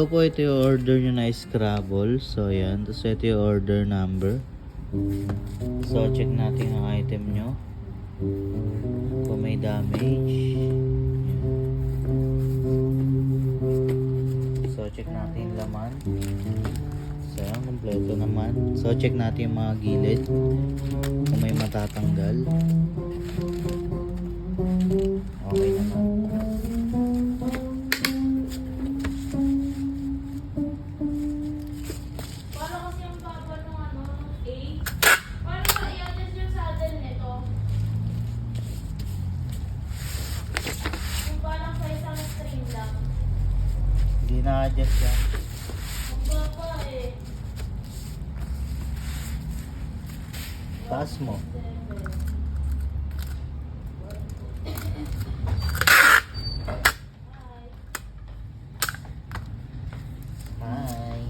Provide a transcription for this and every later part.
So po, ito yung order nyo na Scrabble. So yan, tapos ito yung order number. So check natin ang item nyo kung may damage. So check natin yung laman. So yan, kompleto naman. So check natin yung mga gilid kung may matatanggal. Okay naman. Hindi na-adjust yan. Taas mo. Hi.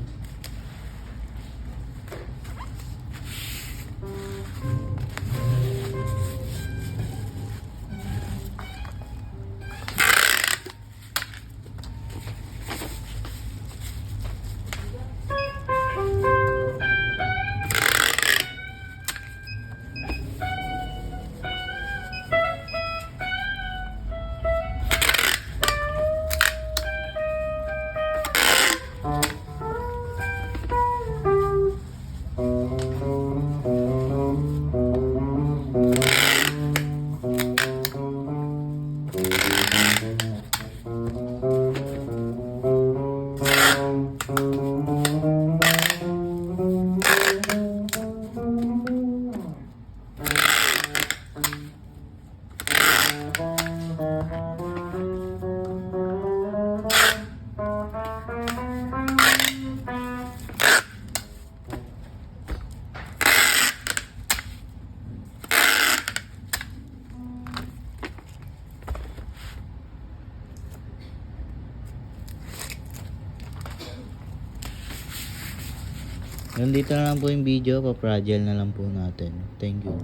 Nandito na lang po yung video, pa-fragile na lang po natin. Thank you.